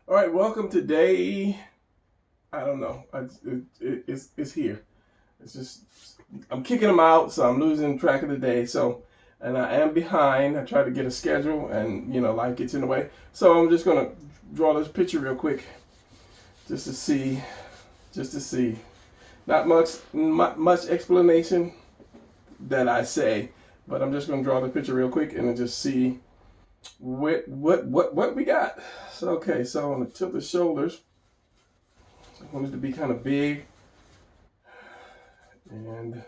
All right, welcome today. I don't know. It's here. It's just I'm kicking them out, so I'm losing track of the day. So, and I am behind. I try to get a schedule, and life gets in the way. So I'm just gonna draw this picture real quick, just to see, just to see. Not much explanation that I say, but I'm just gonna draw the picture real quick and then just see what we got. So okay, so I'm gonna tilt the shoulders. I want it to be kind of big and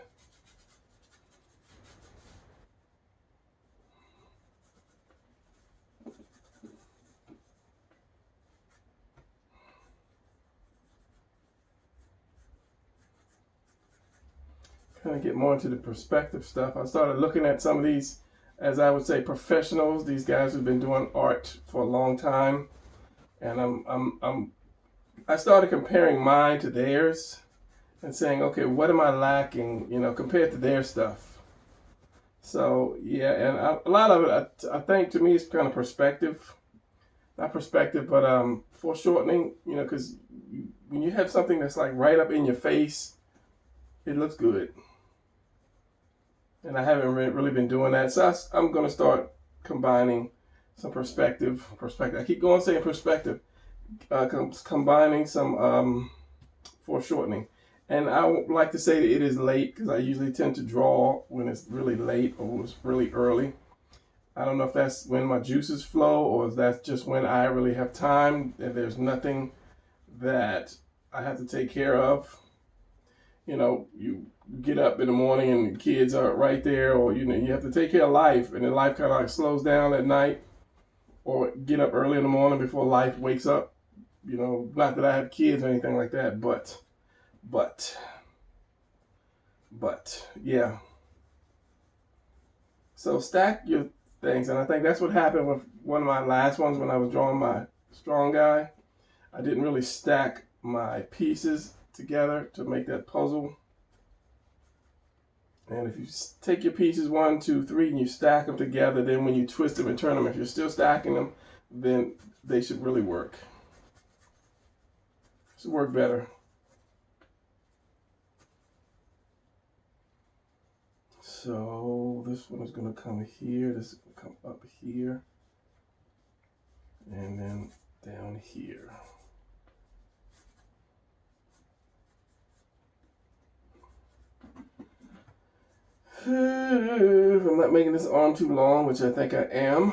kind of get more into the perspective stuff. I started looking at some of these, as I would say, professionals. These guys who've been doing art for a long time, and I started comparing mine to theirs and saying, okay, what am I lacking, compared to their stuff. So yeah, and a lot of it, I think, to me, it's kind of perspective, not perspective, but foreshortening. Because when you have something that's like right up in your face, it looks good. And I haven't really been doing that. So I'm going to start combining some perspective. I keep going saying perspective. Combining some foreshortening. And I would like to say that it is late because I usually tend to draw when it's really late or it's really early. I don't know if that's when my juices flow or if that's just when I really have time and there's nothing that I have to take care of. You get up in the morning and the kids are right there, or you have to take care of life, and then life kind of like slows down at night, or get up early in the morning before life wakes up. Not that I have kids or anything like that, but, yeah. So stack your things, and I think that's what happened with one of my last ones when I was drawing my strong guy. I didn't really stack my pieces together to make that puzzle. And if you take your pieces 1, 2, 3, and you stack them together, then when you twist them and turn them, if you're still stacking them, then they should really work. Should work better. So this one is going to come here. This is going to come up here. And then down here. If I'm not making this arm too long, which I think I am.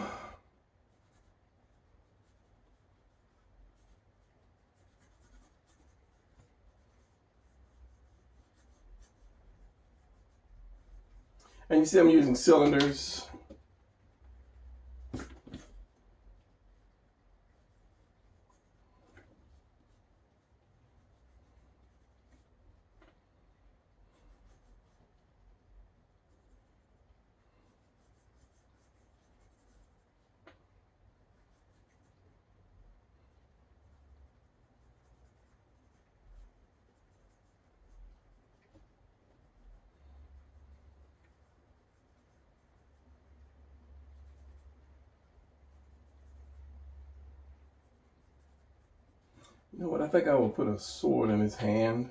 And you see I'm using cylinders. You know what? I think I will put a sword in his hand.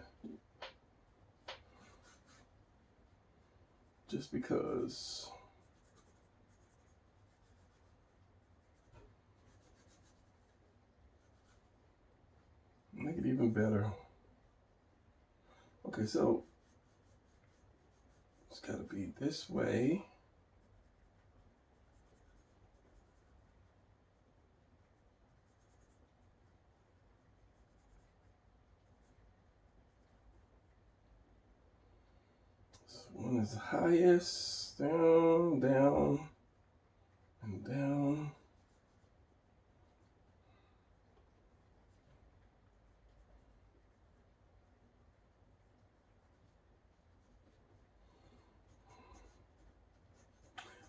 Just because. Make it even better. Okay, so it's got to be this way. This one is the highest. Down, down, and down.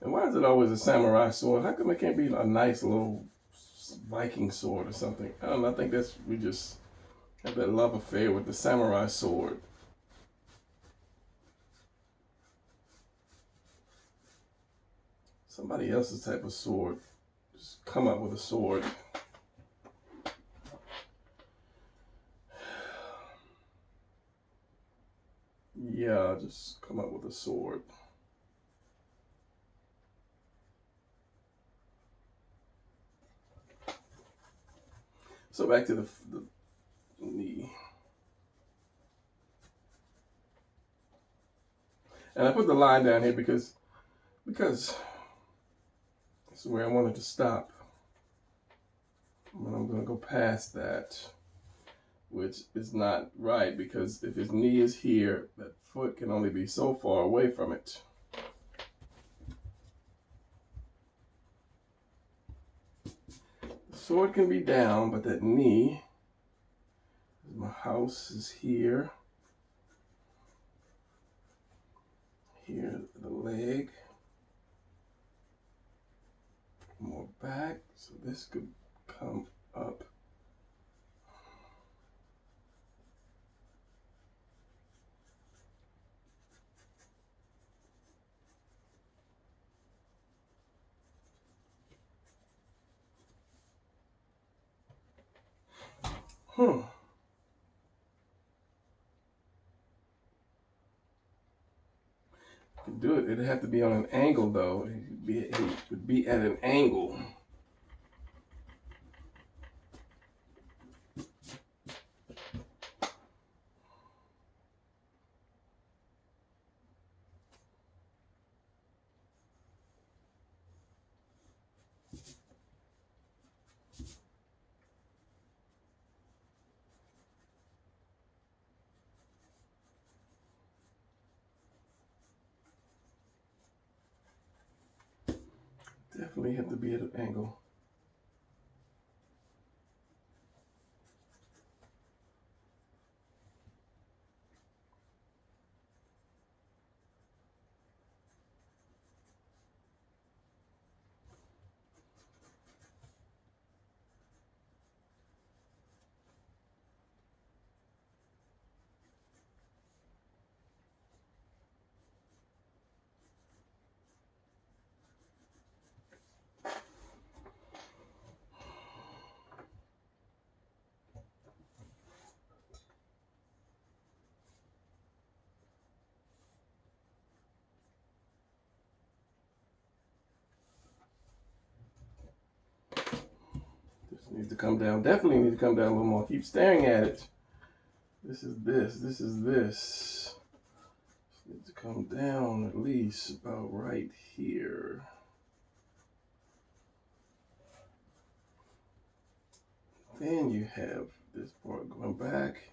And why is it always a samurai sword? How come it can't be a nice little Viking sword or something? I don't know. I think we just have that love affair with the samurai sword. Somebody else's type of sword. Just come up with a sword. Yeah, just come up with a sword. So back to the knee. And I put the line down here because that's where I wanted to stop. But I'm going to go past that, which is not right, because if his knee is here, that foot can only be so far away from it. The sword can be down, but that knee, my house is here. Here, the leg. More back, so this could come up. Could do it. It'd have to be on an angle, though. It would be at an angle. Definitely have to be at an angle. Needs to come down. Definitely needs to come down a little more. Keep staring at it. This is this. This is this. Needs to come down at least about right here. Then you have this part going back.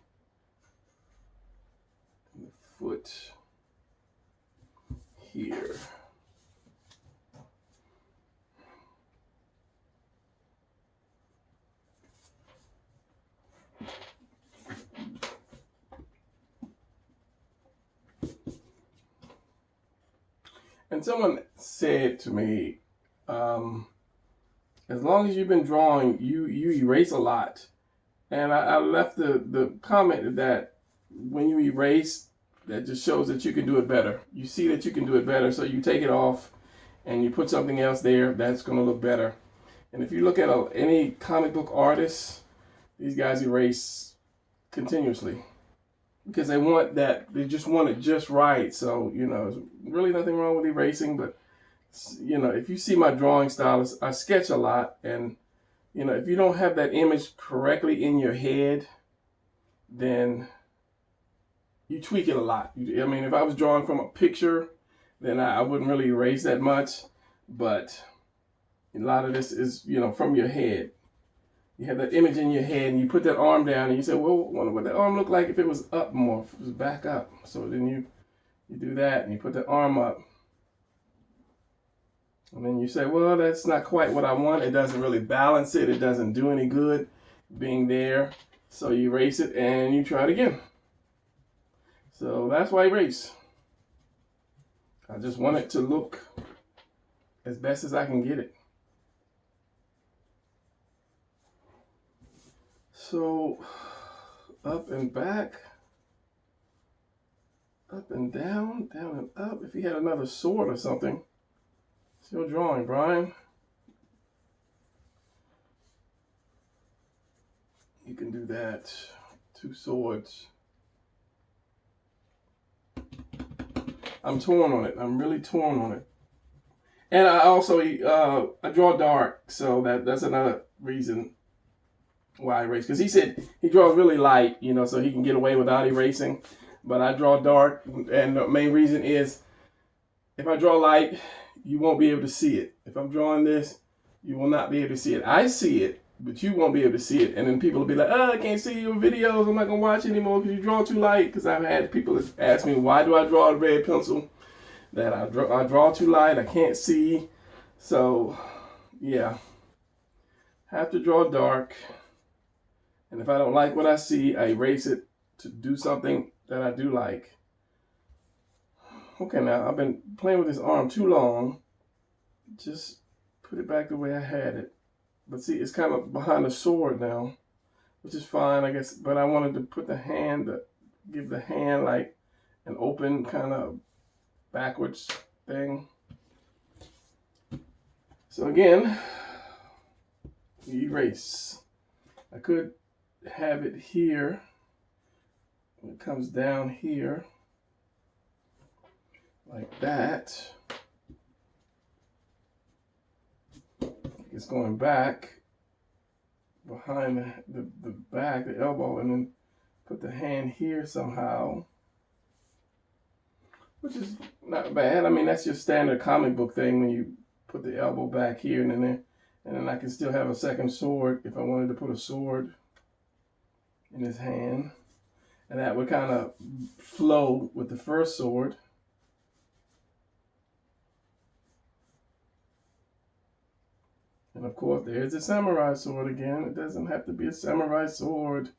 And the foot here. And someone said to me, as long as you've been drawing, you erase a lot. And I left the comment that when you erase, that just shows that you can do it better. You see that you can do it better, so you take it off and you put something else there that's going to look better. And if you look at any comic book artist, these guys erase continuously, because they want that, they just want it just right. So, you know, there's really nothing wrong with erasing, but, you know, if you see my drawing style, I sketch a lot, and, you know, if you don't have that image correctly in your head, then you tweak it a lot. I mean, if I was drawing from a picture, then I wouldn't really erase that much, but a lot of this is, you know, from your head. You have that image in your head, and you put that arm down, and you say, well, I wonder what that arm looked like if it was up more, if it was back up. So then you do that, and you put the arm up. And then you say, well, that's not quite what I want. It doesn't really balance it. It doesn't do any good being there. So you erase it, and you try it again. So that's why I erase. I just want it to look as best as I can get it. So, up and back, up and down, down and up. If he had another sword or something. Still drawing, Brian. You can do that. 2 swords. I'm torn on it. I'm really torn on it. And I also I draw dark, so that's another reason why I erase. Because he said he draws really light, you know, so he can get away without erasing. But I draw dark, and the main reason is if I draw light, you won't be able to see it. If I'm drawing this, you will not be able to see it. I see it, but you won't be able to see it. And then people will be like, oh, I can't see your videos. I'm not going to watch anymore because you draw too light. Because I've had people ask me, why do I draw a red pencil? That I draw too light. I can't see. So, yeah. Have to draw dark. And if I don't like what I see, I erase it to do something that I do like. Okay, now I've been playing with this arm too long. Just put it back the way I had it. But see, it's kind of behind the sword now, which is fine, I guess. But I wanted to put the hand, give the hand like an open kind of backwards thing. So again, erase. I could have it here. It comes down here like that. It's going back behind the back, the elbow, and then put the hand here somehow, which is not bad. I mean, that's your standard comic book thing when you put the elbow back here and then I can still have a second sword if I wanted to put a sword in his hand, and that would kind of flow with the first sword. And of course, there's a samurai sword again. It doesn't have to be a samurai sword.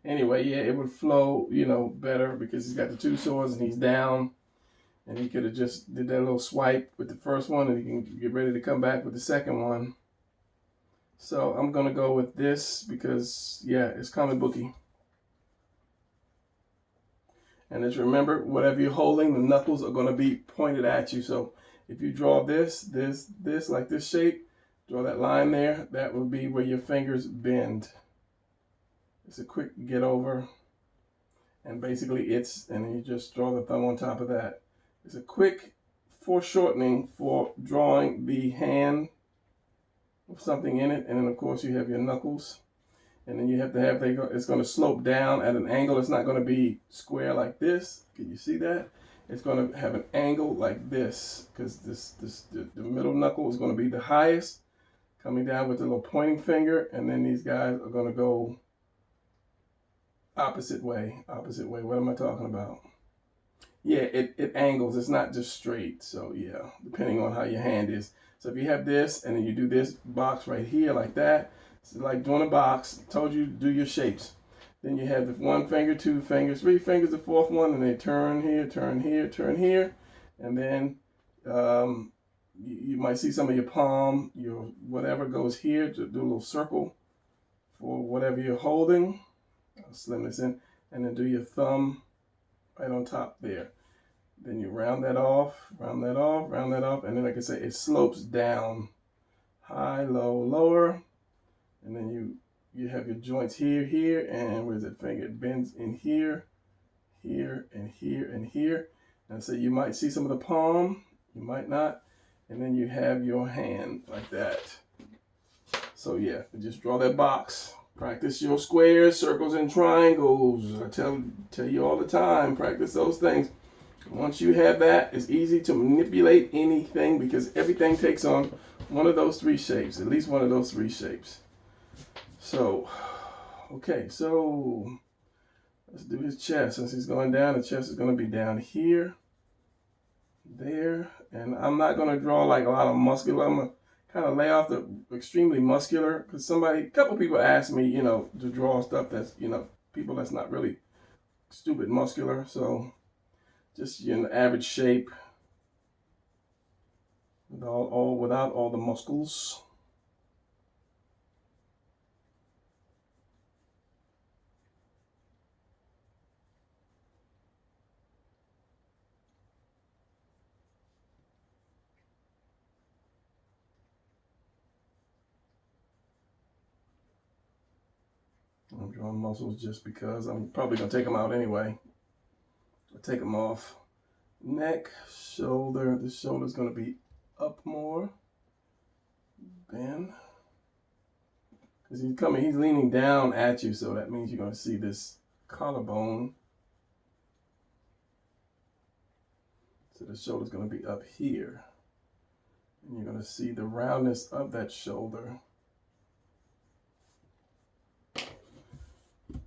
Anyway, yeah, it would flow, you know, better because he's got the two swords and he's down. And he could have just did that little swipe with the first one and he can get ready to come back with the second one. So I'm going to go with this because, yeah, it's comic booky. And just remember, whatever you're holding, the knuckles are going to be pointed at you. So if you draw this, like this shape, draw that line there, that will be where your fingers bend. It's a quick get over. And basically and then you just draw the thumb on top of that. It's a quick foreshortening for drawing the hand with something in it. And then of course you have your knuckles. And then you have to have, it's going to slope down at an angle. It's not going to be square like this. Can you see that? It's going to have an angle like this because the middle knuckle is going to be the highest, coming down with the little pointing finger. And then these guys are going to go opposite way. Opposite way. What am I talking about? Yeah, it angles. It's not just straight. So yeah, depending on how your hand is. So if you have this and then you do this box right here like that, it's like doing a box. I told you to do your shapes. Then you have the one finger, two fingers, three fingers, the fourth one, and they turn here, turn here, turn here. And then you might see some of your palm, your whatever goes here to do a little circle for whatever you're holding. I'll slim this in. And then do your thumb right on top there. Then you round that off, round that off, round that off. And then like I say, it slopes down. High, low, lower. And then you have your joints here, here, and where's that finger? It bends in here, here, and here, and here. And so you might see some of the palm, you might not. And then you have your hand like that. So yeah, just draw that box. Practice your squares, circles, and triangles. I tell you all the time, practice those things. Once you have that, it's easy to manipulate anything because everything takes on one of those three shapes, at least one of those three shapes. So, okay, so let's do his chest. Since he's going down, the chest is going to be down here, there, and I'm not going to draw like a lot of muscular. I'm going to kind of lay off the extremely muscular because a couple people asked me, you know, to draw stuff that's, you know, people that's not really stupid muscular. So just, you know, average shape without all the muscles. I'm drawing muscles just because I'm probably going to take them out anyway. I'll take them off. Neck, shoulder. The shoulder's going to be up more. Bend. Because he's leaning down at you, so that means you're going to see this collarbone. So the shoulder's going to be up here. And you're going to see the roundness of that shoulder.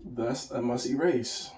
Thus, I must erase.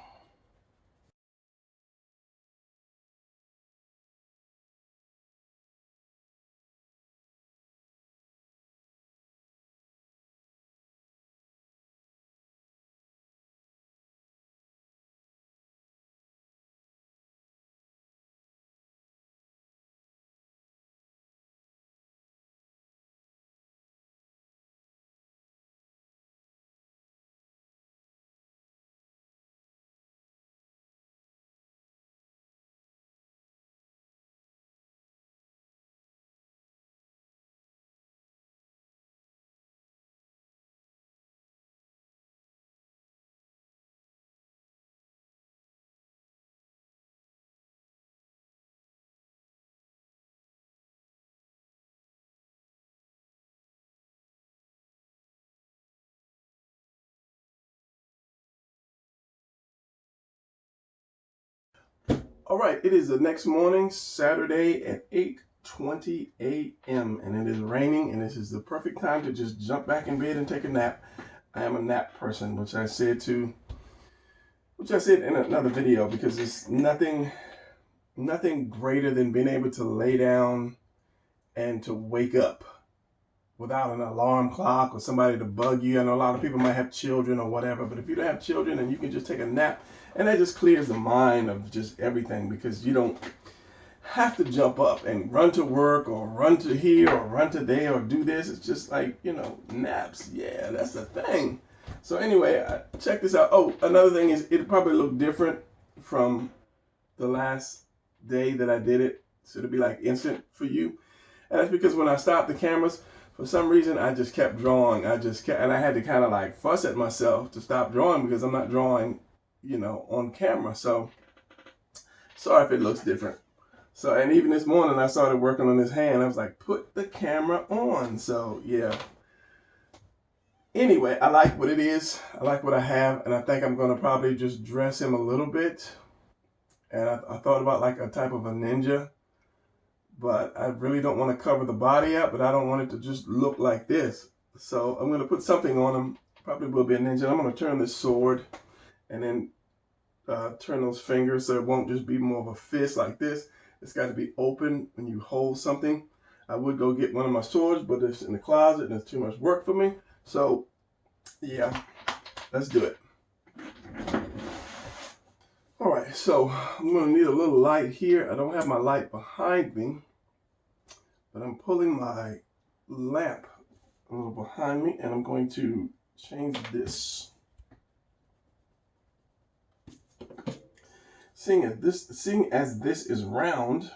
All right, it is the next morning, Saturday at 8:20 a.m. and it is raining, and this is the perfect time to just jump back in bed and take a nap. I am a nap person, which I said in another video, because it's nothing greater than being able to lay down and to wake up without an alarm clock or somebody to bug you. I know a lot of people might have children or whatever, but if you don't have children and you can just take a nap, and that just clears the mind of just everything, because you don't have to jump up and run to work or run to here or run to there or do this. It's just like, naps. Yeah, that's the thing. So anyway, check this out. Oh, another thing is, it'll probably look different from the last day that I did it. So it'll be like instant for you. And that's because when I stopped the cameras, for some reason, I just kept drawing. And I had to kind of like fuss at myself to stop drawing, because I'm not drawing, on camera. So sorry if it looks different. So, and even this morning, I started working on this hand. I was like, put the camera on. So yeah. Anyway, I like what it is. I like what I have. And I think I'm going to probably just dress him a little bit. And I thought about like a type of a ninja. But I really don't want to cover the body up, but I don't want it to just look like this. So I'm going to put something on him. Probably will be a ninja. I'm going to turn this sword and then turn those fingers so it won't just be more of a fist like this. It's got to be open when you hold something. I would go get one of my swords, but it's in the closet and it's too much work for me. So yeah, let's do it. All right, so I'm going to need a little light here. I don't have my light behind me, but I'm pulling my lamp a little behind me, and I'm going to change this. Seeing as this is round,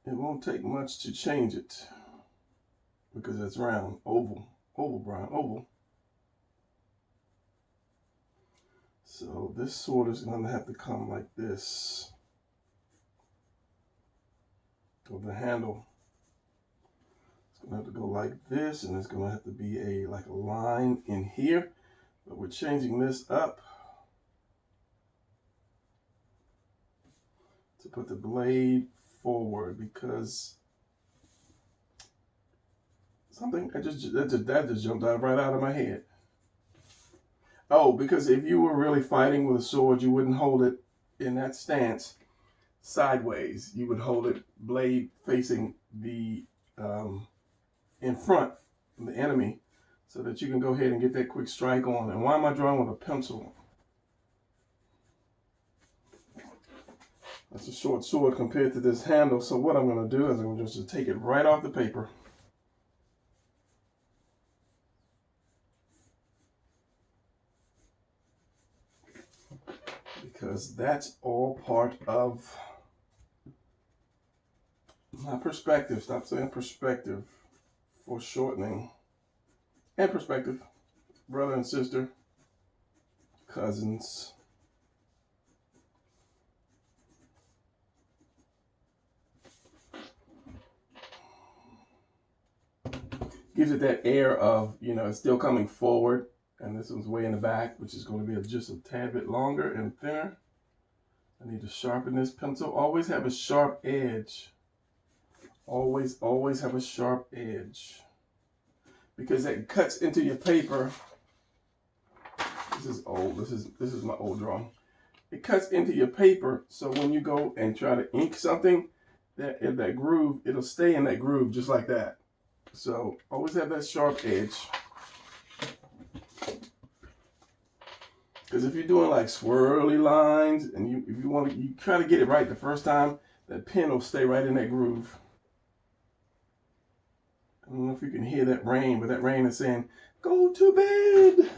it won't take much to change it, because it's round, oval, brown, oval. So this sword is going to have to come like this, with the handle. It's going to have to go like this, and it's going to have to be like a line in here. But we're changing this up to put the blade forward, because something that just jumped right out of my head. Oh, because if you were really fighting with a sword, you wouldn't hold it in that stance sideways. You would hold it blade facing the in front of the enemy, so that you can go ahead and get that quick strike on. And why am I drawing with a pencil? That's a short sword compared to this handle. So what I'm going to do is I'm just going to take it right off the paper. Because that's all part of my perspective. Stop saying perspective. Foreshortening. And perspective. Brother and sister. Cousins. gives it that air of, you know, it's still coming forward. And this one's way in the back, which is going to be just a tad bit longer and thinner. I need to sharpen this pencil. Always have a sharp edge. Always have a sharp edge. Because it cuts into your paper. This is old. This is my old drawing. It cuts into your paper, so when you go and try to ink something, that groove, it'll stay in that groove just like that. So always have that sharp edge. Because if you're doing like swirly lines and if you want to, you try to get it right the first time, that pen will stay right in that groove. I don't know if you can hear that rain, but that rain is saying, go to bed.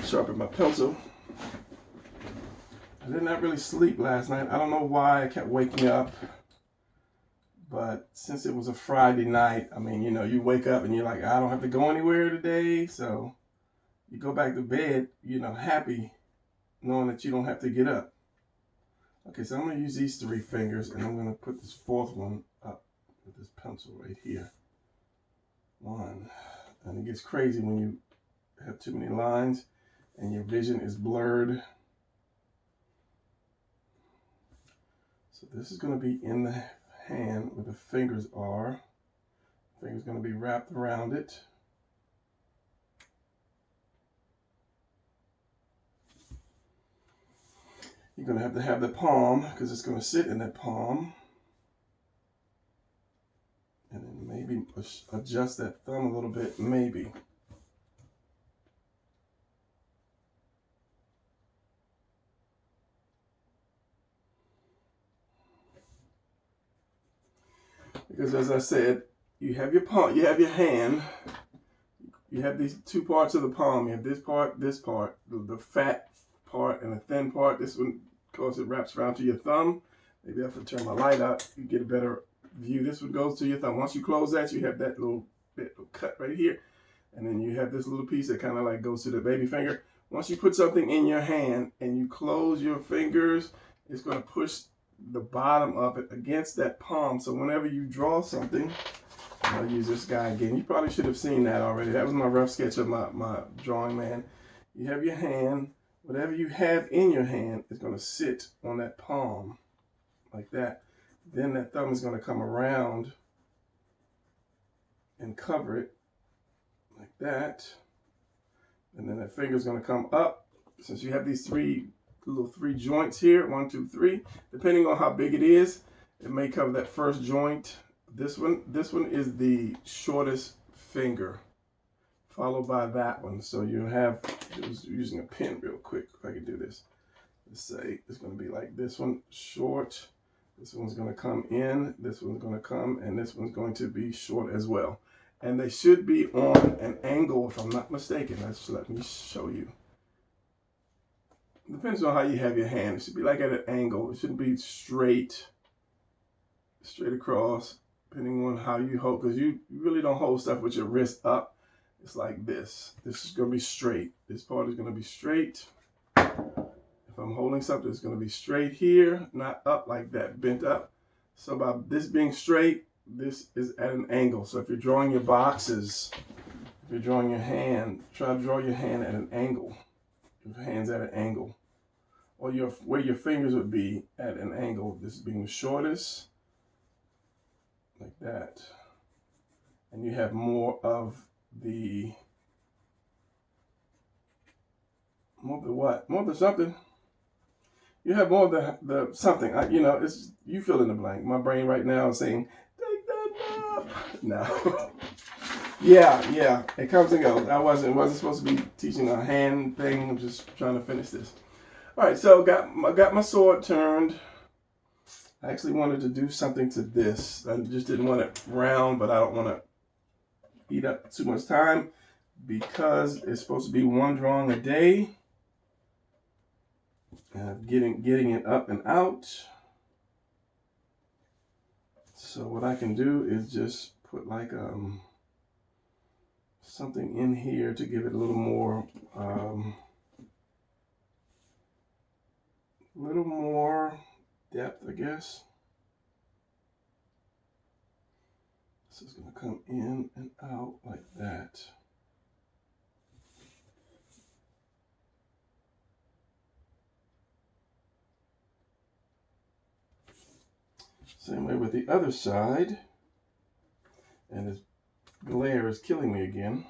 Sharpen my pencil. I did not really sleep last night. I don't know why I kept waking up. But since it was a Friday night, I mean, you know, you wake up and you're like, I don't have to go anywhere today. So you go back to bed, you know, happy, knowing that you don't have to get up. Okay, so I'm going to use these 3 fingers, and I'm going to put this 4th one up with this pencil right here. 1. And it gets crazy when you have too many lines and your vision is blurred. So this is going to be in the hand where the fingers are. The finger's going to be wrapped around it. You're going to have the palm, because it's going to sit in that palm. And then maybe adjust that thumb a little bit, maybe. Because as I said, you have your palm, you have your hand, you have these 2 parts of the palm. You have this part, the fat part and the thin part. This one, of course, it wraps around to your thumb. Maybe I have to turn my light out. You get a better view. This one goes to your thumb. Once you close that, you have that little bit of cut right here. And then you have this little piece that kind of like goes to the baby finger. Once you put something in your hand and you close your fingers, it's going to push the bottom of it against that palm. So whenever you draw something, I'll use this guy again. You probably should have seen that already. That was my rough sketch of my drawing man. You have your hand. Whatever you have in your hand is going to sit on that palm like that. Then that thumb is going to come around and cover it like that. And then that finger is going to come up. Since you have these 3 joints here, 1, 2, 3, depending on how big it is, it may cover that first joint. This one is the shortest finger, followed by that one. So you have, I was using a pen real quick if I could do this. Let's say it's going to be like this one, short. This one's going to come in, this one's going to come, and this one's going to be short as well. And they should be on an angle, if I'm not mistaken. Let me show you. Depends on how you have your hand. It should be like at an angle. It shouldn't be straight across, depending on how you hold, because you really don't hold stuff with your wrist up. It's like this. This is going to be straight. This part is going to be straight. If I'm holding something, it's going to be straight here, not up like that, bent up. So by this being straight, this is at an angle. So if you're drawing your boxes, if you're drawing your hand, try to draw your hand at an angle. Your hand's at an angle. Or where your fingers would be at an angle. This being the shortest, like that. And you have more of the what? More of the something. You have more of the something. You know, it's you fill in the blank. My brain right now is saying, take that nap. No. yeah. It comes and goes. I wasn't supposed to be teaching a hand thing. I'm just trying to finish this. All right, so got my sword turned. I actually wanted to do something to this. I just didn't want it round, but I don't want to eat up too much time because it's supposed to be 1 drawing a day. Getting it up and out. So what I can do is just put like something in here to give it a little more depth, I guess. So it's going to come in and out like that. Same way with the other side. And this glare is killing me again.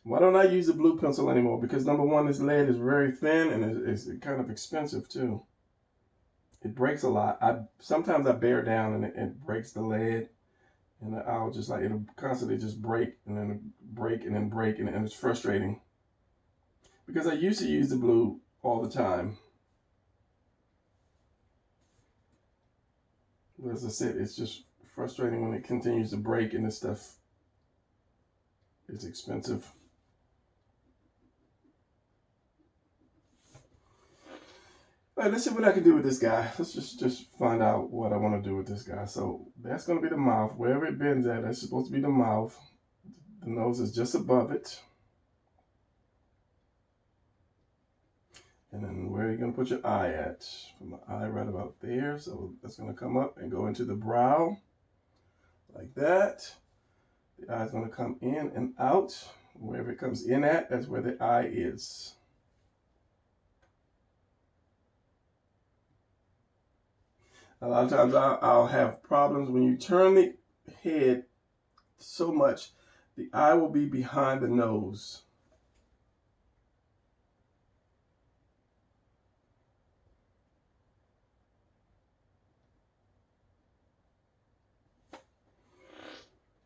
Why don't I use the blue pencil anymore? Because number one, this lead is very thin and it's kind of expensive too. It breaks a lot. Sometimes I bear down and it breaks the lead, and I'll just like, it'll constantly just break and then break and then break, and it's frustrating. Because I used to use the blue all the time. But as I said, it's just frustrating when it continues to break and this stuff is expensive. All right, let's see what I can do with this guy. Let's just find out what I want to do with this guy. So that's going to be the mouth. Wherever it bends at, that's supposed to be the mouth. The nose is just above it. And then where are you going to put your eye at? Put my eye right about there. So that's going to come up and go into the brow like that. The eye's going to come in and out. Wherever it comes in at, that's where the eye is. A lot of times I'll have problems when you turn the head so much, the eye will be behind the nose.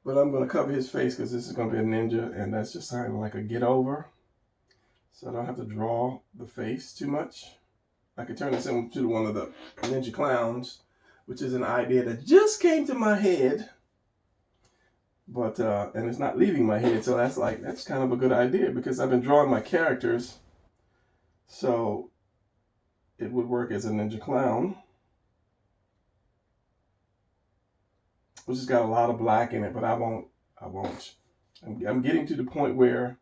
But I'm going to cover his face because this is going to be a ninja, and that's just kind of like a get over. So I don't have to draw the face too much. I could turn this into one of the ninja clowns, which is an idea that just came to my head. But, and it's not leaving my head, so that's kind of a good idea because I've been drawing my characters. So it would work as a ninja clown. Which has got a lot of black in it, but I won't. I'm getting to the point where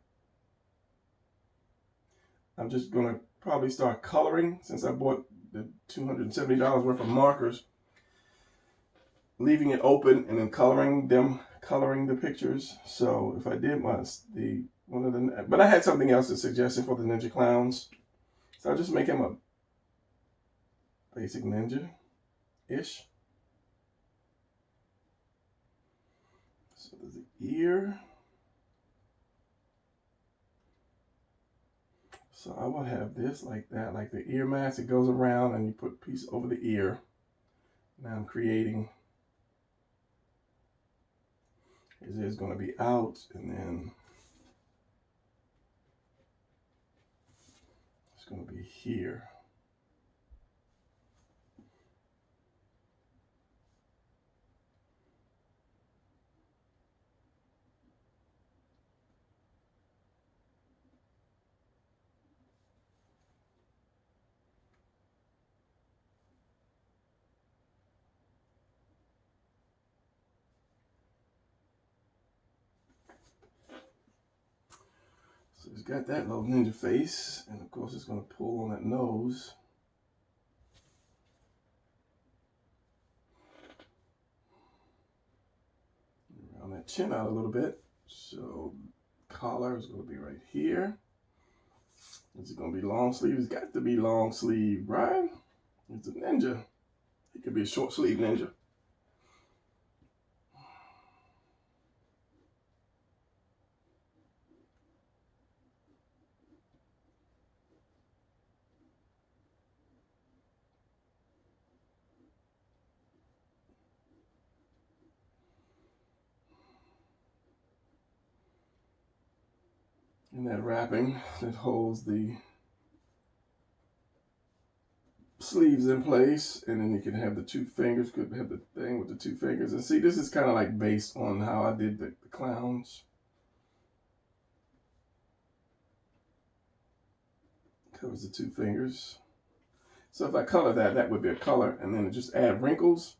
I'm just gonna probably start coloring since I bought the $270 worth of markers, leaving it open and then coloring the pictures. So if I did but I had something else to suggest for the ninja clowns. So I'll just make him a basic ninja-ish. So there's the ear. So I will have this like that, like the ear mask. It goes around and you put a piece over the ear. Now I'm creating. His ear is going to be out, and then it's going to be here. So he's got that little ninja face, and of course it's going to pull on that nose. Round that chin out a little bit. So collar is going to be right here. Is it going to be long sleeve? It's got to be long sleeve, right? It's a ninja. It could be a short sleeve ninja. And that wrapping that holds the sleeves in place, and then you can have the two fingers, could have the thing with the two fingers. And see, this is kind of like based on how I did the clowns. Covers the two fingers. So if I color that, that would be a color, and then just add wrinkles,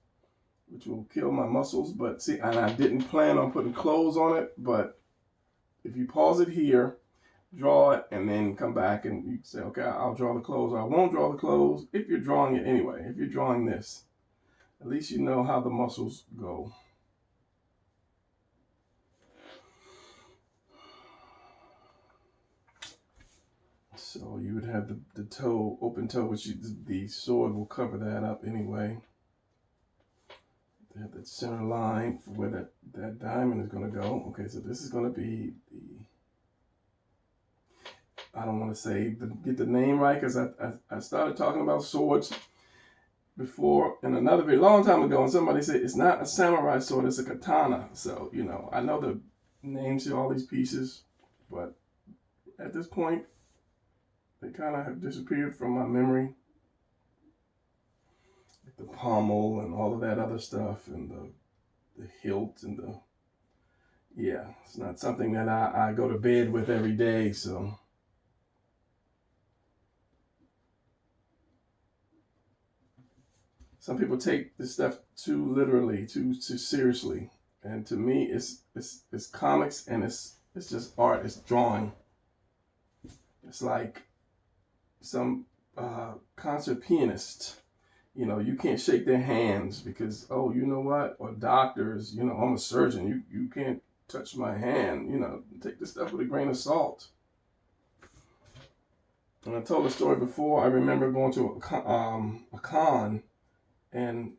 which will kill my muscles. But see, and I didn't plan on putting clothes on it, but if you pause it here, draw it, and then come back and you say, okay, I'll draw the clothes, or I won't draw the clothes, if you're drawing it anyway, if you're drawing this. At least you know how the muscles go. So you would have the toe, open toe, which the sword will cover that up anyway. They have that center line for where that diamond is going to go. Okay, so this is going to be the, I don't want to say, get the name right, because I started talking about swords before in another video, long time ago, and somebody said it's not a samurai sword, it's a katana. So, you know, I know the names to all these pieces, but at this point, they kind of have disappeared from my memory. The pommel and all of that other stuff, and the hilt and the, yeah, it's not something that I go to bed with every day, so. Some people take this stuff too literally, too seriously, and to me, it's comics, and it's just art. It's drawing. It's like some concert pianist. You know, you can't shake their hands because, oh, you know what? Or doctors, you know, I'm a surgeon. You can't touch my hand. You know, take this stuff with a grain of salt. And I told a story before. I remember going to a con, and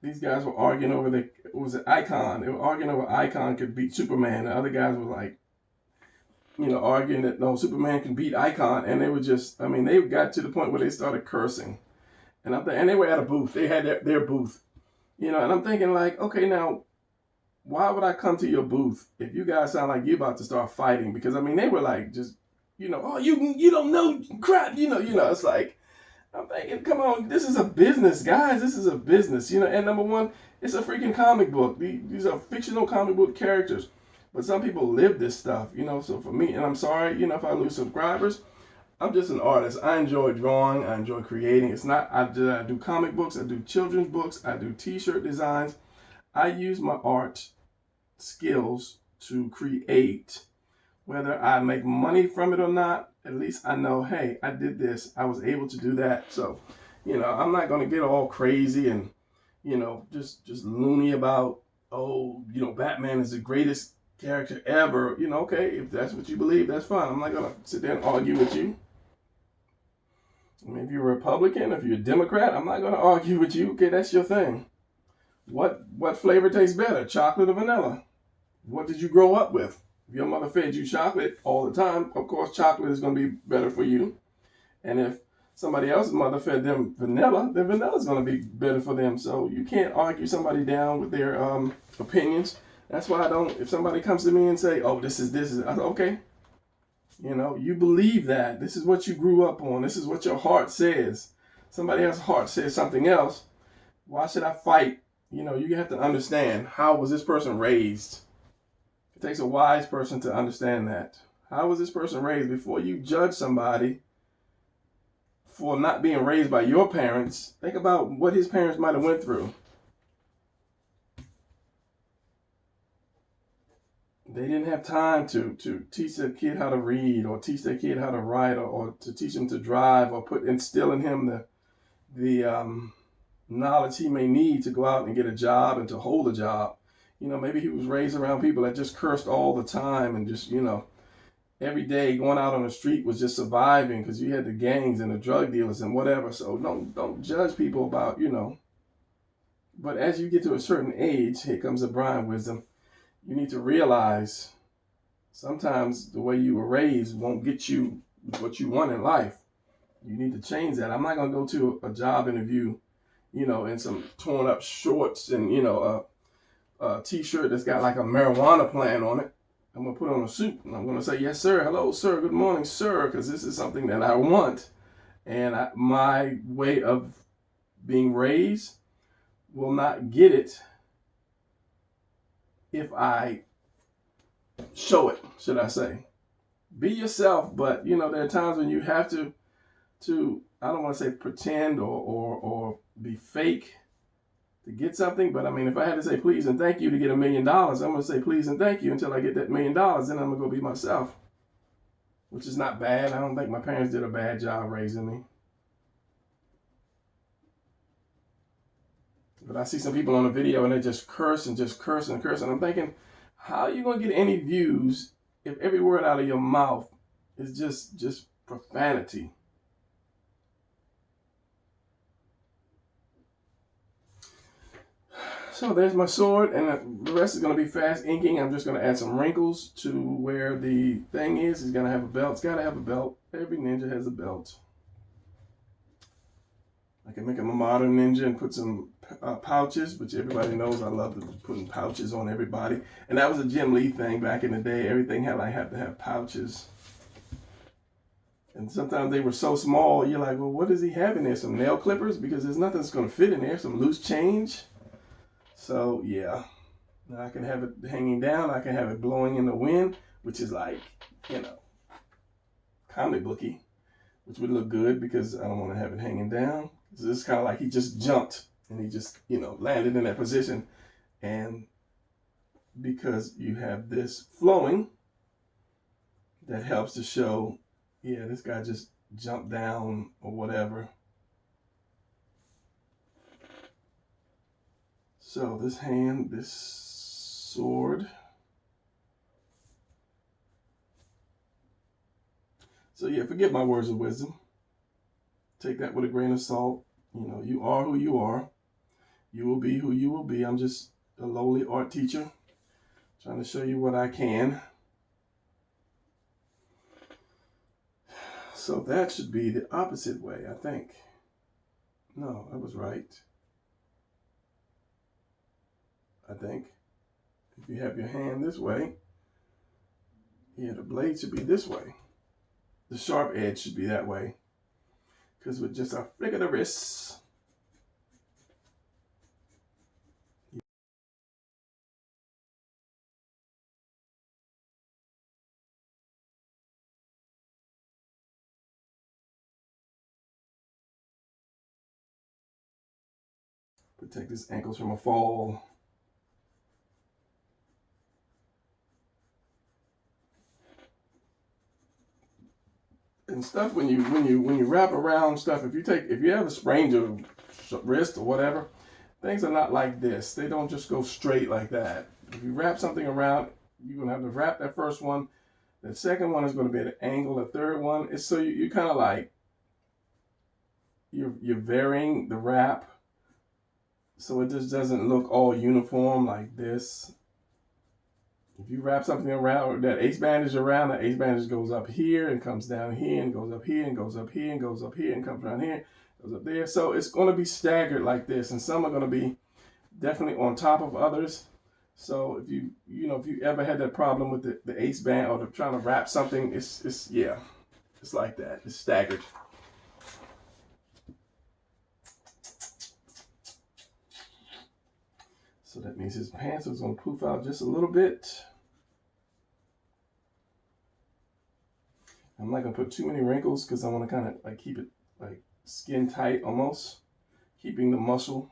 these guys were arguing over it was an Icon. They were arguing over Icon could beat Superman. The other guys were like, you know, arguing that no, Superman can beat Icon. And they were just, I mean, they got to the point where they started cursing. And they were at a booth. They had their booth, you know. And I'm thinking like, okay, now, why would I come to your booth if you guys sound like you're about to start fighting? Because I mean, they were like, just, you know, oh, you don't know crap, you know. It's like, I'm thinking, come on, this is a business, guys. This is a business, you know. And number one, it's a freaking comic book. These are fictional comic book characters, but some people live this stuff, you know. So for me, and I'm sorry, you know, if I lose subscribers. I'm just an artist. I enjoy drawing. I enjoy creating. It's not, I do comic books. I do children's books. I do t-shirt designs. I use my art skills to create. Whether I make money from it or not, at least I know, hey, I did this. I was able to do that. So, you know, I'm not going to get all crazy and, you know, just loony about, oh, you know, Batman is the greatest character ever. You know, okay, if that's what you believe, that's fine. I'm not going to sit there and argue with you. I mean, if you're a Republican, if you're a Democrat, I'm not going to argue with you. Okay, that's your thing. What flavor tastes better, chocolate or vanilla? What did you grow up with? If your mother fed you chocolate all the time, of course, chocolate is going to be better for you. And if somebody else's mother fed them vanilla, then vanilla is going to be better for them. So you can't argue somebody down with their opinions. That's why I don't, if somebody comes to me and say, oh, this is, I say, okay. You know, you believe that. This is what you grew up on. This is what your heart says. Somebody else's heart says something else. Why should I fight? You know, you have to understand, how was this person raised? It takes a wise person to understand that. How was this person raised? Before you judge somebody for not being raised by your parents, think about what his parents might have went through. They didn't have time to teach their kid how to read, or teach their kid how to write, or to teach him to drive, or instill in him the knowledge he may need to go out and get a job and to hold a job. You know, maybe he was raised around people that just cursed all the time, and just, you know, every day going out on the street was just surviving, because you had the gangs and the drug dealers and whatever. So don't judge people about, you know. But as you get to a certain age, here comes the Brian wisdom. You need to realize sometimes the way you were raised won't get you what you want in life. You need to change that. I'm not going to go to a job interview, you know, in some torn up shorts and, you know, a t-shirt that's got like a marijuana plant on it. I'm going to put on a suit and I'm going to say, yes, sir. Hello, sir. Good morning, sir. Because this is something that I want. And my way of being raised will not get it if I show it, should I say. Be yourself, but you know, there are times when you have to I don't want to say pretend or be fake to get something, but I mean, if I had to say please and thank you to get $1 million, I'm going to say please and thank you until I get that $1 million, then I'm going to go be myself, which is not bad. I don't think my parents did a bad job raising me. But I see some people on the video and they just curse and just curse and curse. And I'm thinking, how are you going to get any views if every word out of your mouth is just profanity? So there's my sword, and the rest is going to be fast inking. I'm just going to add some wrinkles to where the thing is. It's going to have a belt. It's got to have a belt. Every ninja has a belt. I can make him a modern ninja and put some pouches, which everybody knows I love putting pouches on everybody. And that was a Jim Lee thing back in the day. Everything had to have pouches. And sometimes they were so small, you're like, well, what does he have in there? Some nail clippers? Because there's nothing that's going to fit in there. Some loose change. So, yeah. Now I can have it hanging down. I can have it blowing in the wind, which is like, you know, comic booky, which would look good because I don't want to have it hanging down. So it's kind of like he just jumped and he just, you know, landed in that position. And because you have this flowing, that helps to show, yeah, this guy just jumped down or whatever. So this hand, this sword. So yeah, forget my words of wisdom. Take that with a grain of salt. You know, you are who you are. You will be who you will be. I'm just a lowly art teacher trying to show you what I can. So that should be the opposite way, I think. No, that was right. I think. If you have your hand this way, yeah, the blade should be this way. The sharp edge should be that way. Because with just a flick of the wrists, protect his ankles from a fall. And stuff when you wrap around stuff, if you ever sprained your wrist or whatever, things are not like this. They don't just go straight like that. If you wrap something around, you're gonna have to wrap that first one. The second one is going to be at an angle. The third one is so you kind of like you're varying the wrap, so it just doesn't look all uniform like this. If you wrap something around that ace bandage around, the ace bandage goes up here and comes down here and goes up here and goes up here and goes up here and comes around here, goes up there. So it's going to be staggered like this, and some are going to be definitely on top of others. So if you ever had that problem with the ace band or trying to wrap something, it's like that. It's staggered. So that means his pants is going to poof out just a little bit. I'm not going to put too many wrinkles because I want to kind of like keep it like skin tight almost, keeping the muscle.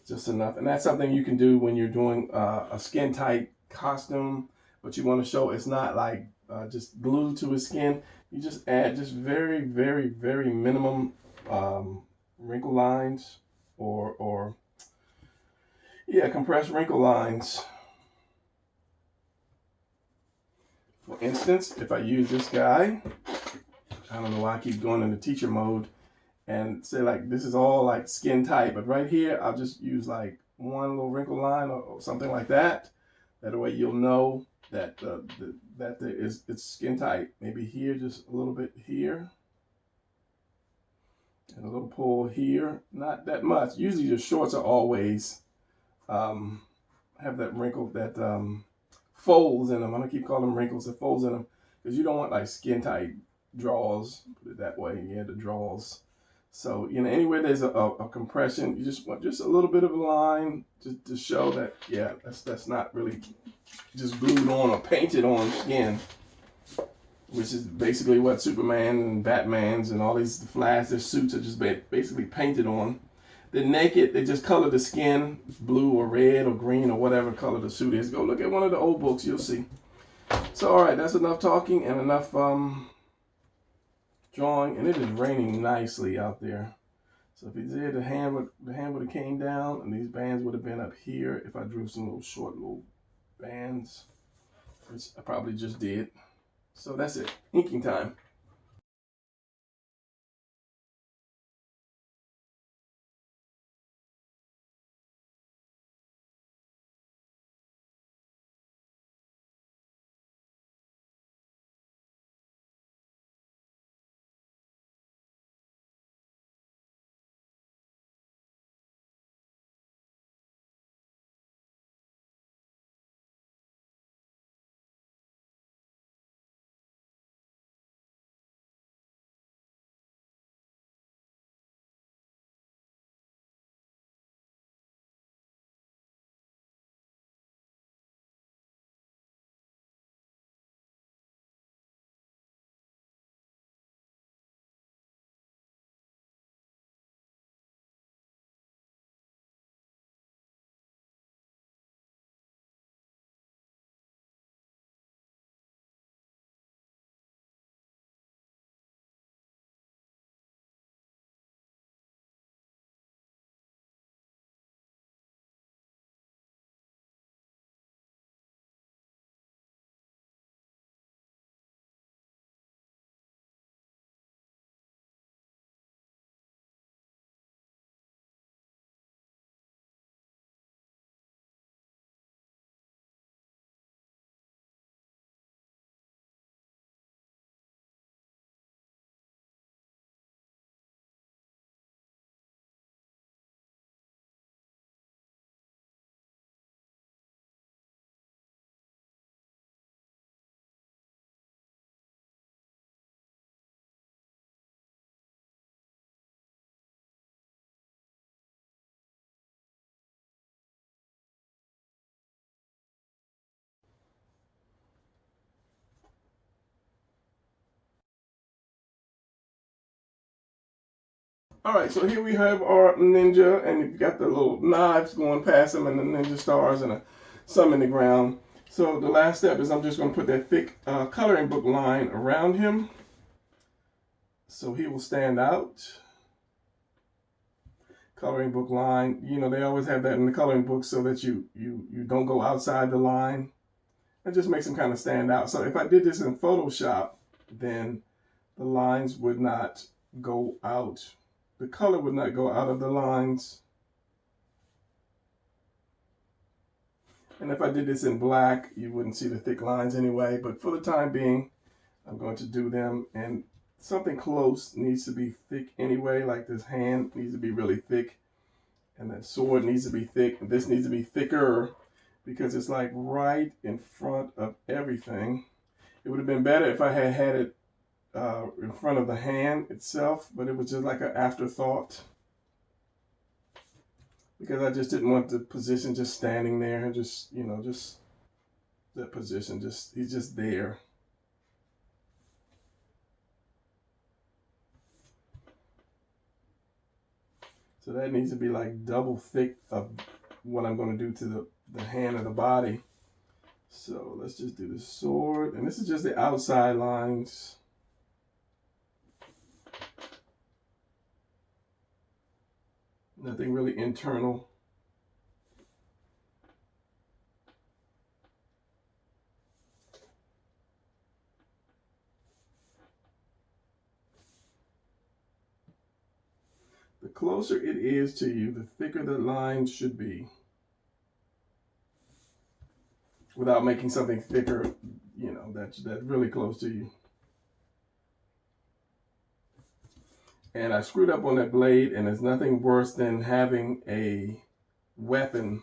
Just enough. And that's something you can do when you're doing a skin tight costume, but you want to show it's not like just glued to his skin. You just add just very, very, very minimum wrinkle lines or yeah, compressed wrinkle lines. For instance, if I use this guy, I don't know why I keep going into teacher mode and say like this is all like skin tight, but right here I'll just use like one little wrinkle line or something like that. That way you'll know that it's skin tight. Maybe here, just a little bit here, and a little pull here. Not that much. Usually your shorts are always have that wrinkle that folds in them. I'm gonna keep calling them wrinkles that folds in them because you don't want like skin tight draws. Put it that way. Yeah, the draws. So, you know, anywhere there's a compression, you just want just a little bit of a line to show that, yeah, that's not really just glued on or painted on skin, which is basically what Superman and Batman's and all these Flash, their suits are just basically painted on. They're naked, they just color the skin blue or red or green or whatever color the suit is. Go look at one of the old books, you'll see. So, all right, that's enough talking and enough drawing, and it is raining nicely out there. So if you did, the hand would have came down, and these bands would have been up here if I drew some little short little bands, which I probably just did. So that's it, inking time. All right, so here we have our ninja, and you've got the little knives going past him, and the ninja stars, and some in the ground. So the last step is I'm just going to put that thick coloring book line around him, so he will stand out. Coloring book line, you know, they always have that in the coloring book so that you don't go outside the line. It just makes them kind of stand out. So if I did this in Photoshop, then the lines would not go out. The color would not go out of the lines. And if I did this in black, you wouldn't see the thick lines anyway. But for the time being, I'm going to do them. And something close needs to be thick anyway, like this hand needs to be really thick. And that sword needs to be thick. And this needs to be thicker because it's like right in front of everything. It would have been better if I had had it in front of the hand itself, but it was just like an afterthought because I just didn't want the position just standing there and just, you know, just that position, just he's just there. So that needs to be like double thick of what I'm going to do to the hand of the body. So let's just do the sword, and this is just the outside lines. Nothing really internal. The closer it is to you, the thicker the lines should be. Without making something thicker, you know, that's really close to you. And I screwed up on that blade, and there's nothing worse than having a weapon,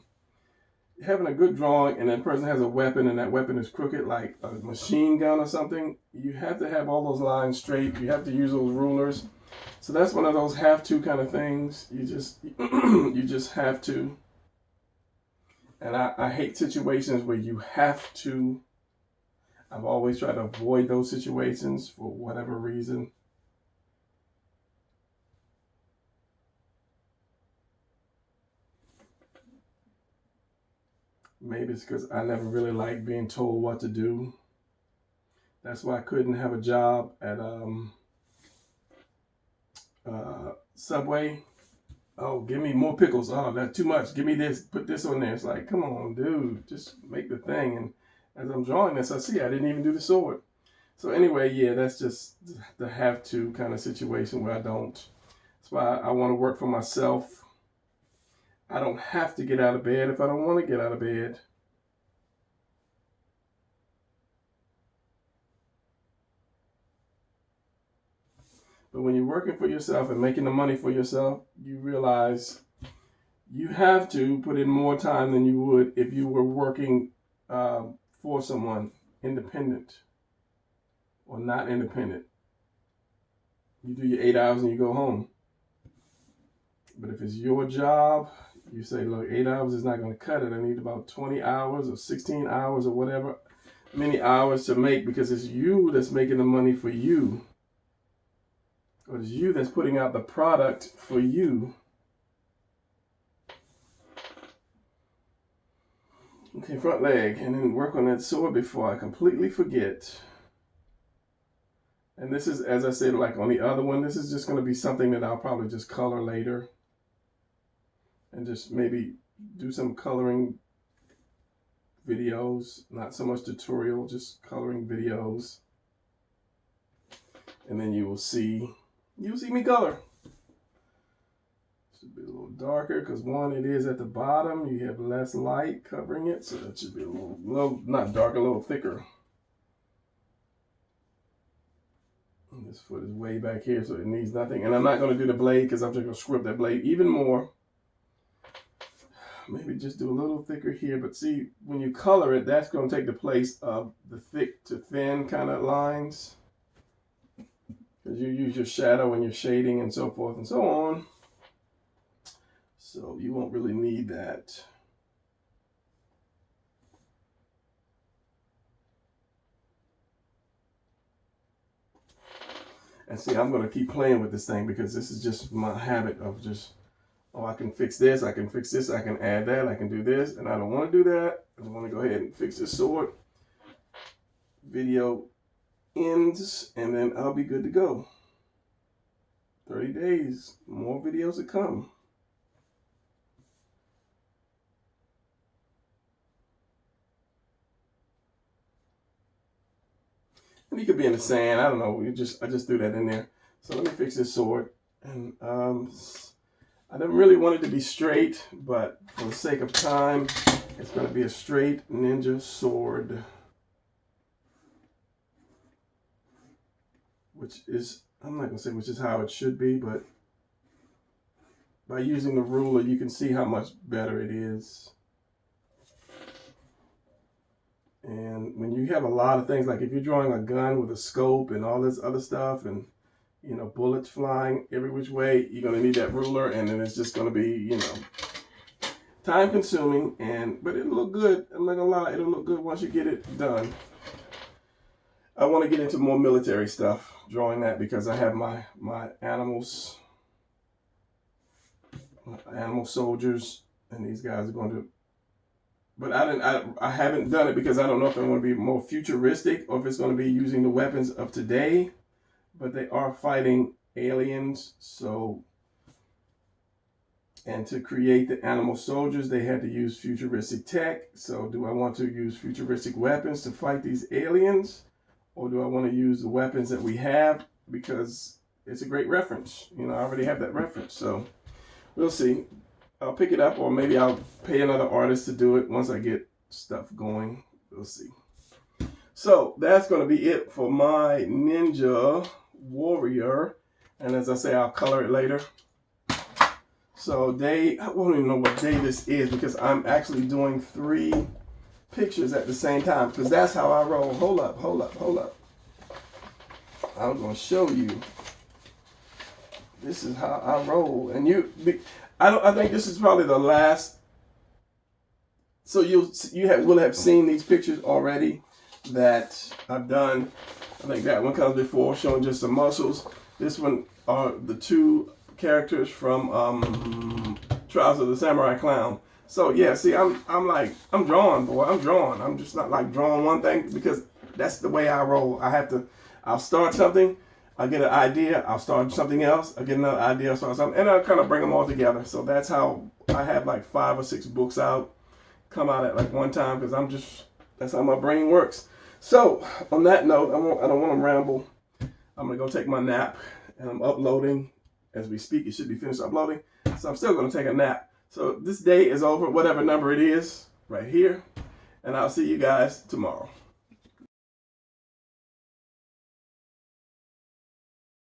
having a good drawing, and that person has a weapon, and that weapon is crooked, like a machine gun or something. You have to have all those lines straight. You have to use those rulers. So that's one of those have to kind of things. You just you just have to. And I hate situations where you have to. I've always tried to avoid those situations for whatever reason. Maybe it's because I never really liked being told what to do. That's why I couldn't have a job at Subway. Oh, give me more pickles. Oh, that's too much. Give me this. Put this on there. It's like, come on, dude. Just make the thing. And as I'm drawing this, I see I didn't even do the sword. So anyway, yeah, that's just the have-to kind of situation where I don't. That's why I want to work for myself. I don't have to get out of bed if I don't want to get out of bed. But when you're working for yourself and making the money for yourself, you realize you have to put in more time than you would if you were working for someone, independent or not independent. You do your 8 hours and you go home. But if it's your job, you say, look, 8 hours is not going to cut it. I need about 20 hours or 16 hours or whatever, many hours to make, because it's you that's making the money for you. Or it's you that's putting out the product for you. Okay, front leg, and then work on that sword before I completely forget. And this is, as I said, like on the other one, this is just going to be something that I'll probably just color later. And just maybe do some coloring videos, not so much tutorial, just coloring videos. And then you will see me color. Should be a little darker because one, it is at the bottom. You have less light covering it, so that should be a little not darker, a little thicker. And this foot is way back here, so it needs nothing. And I'm not going to do the blade because I'm just going to screw up that blade even more. Maybe just do a little thicker here, but see, when you color it, that's going to take the place of the thick to thin kind of lines. Because you use your shadow and your shading and so forth and so on. So you won't really need that. And see, I'm going to keep playing with this thing because this is just my habit of just, oh, I can fix this, I can fix this, I can add that, I can do this, and I don't want to do that. I just want to go ahead and fix this sword. Video ends, and then I'll be good to go. 30 days, more videos to come. And you could be in the sand, I don't know, I just threw that in there. So let me fix this sword. And I didn't really want it to be straight, but for the sake of time, it's going to be a straight ninja sword. Which is, I'm not going to say which is how it should be, but by using the ruler, you can see how much better it is. And when you have a lot of things, like if you're drawing a gun with a scope and all this other stuff, and you know, bullets flying every which way, you're going to need that ruler, and then it's just going to be, you know, time consuming, but it'll look good. I'm not going to lie, it'll look good once you get it done. I want to get into more military stuff, drawing that, because I have my animals, animal soldiers, and these guys are going to, but I haven't done it because I don't know if I want to be more futuristic or if it's going to be using the weapons of today. But they are fighting aliens, so, and to create the animal soldiers, they had to use futuristic tech. So do I want to use futuristic weapons to fight these aliens? Or do I want to use the weapons that we have? Because it's a great reference. You know, I already have that reference. So we'll see. I'll pick it up, or maybe I'll pay another artist to do it once I get stuff going. We'll see. So that's going to be it for my Ninja Warrior. And as I say, I'll color it later. So I don't even know what day this is because I'm actually doing 3 pictures at the same time, because that's how I roll. Hold up. I'm going to show you. This is how I roll. And I think this is probably the last. So will have seen these pictures already that I've done. I think that one comes before, showing just the muscles. This one are the 2 characters from Trials of the Samurai Clown. So yeah, see, I'm drawing, boy. I'm drawing. I'm just not like drawing one thing, because that's the way I roll. I'll start something, I get an idea, I'll start something else. I get another idea, I'll start something, and I'll kind of bring them all together. So that's how I have like 5 or 6 books out, come out at like one time, because that's how my brain works. So on that note, I don't want to ramble. I'm gonna go take my nap, and I'm uploading as we speak. It should be finished uploading, so I'm still gonna take a nap. So this day is over, whatever number it is, right here, and I'll see you guys tomorrow.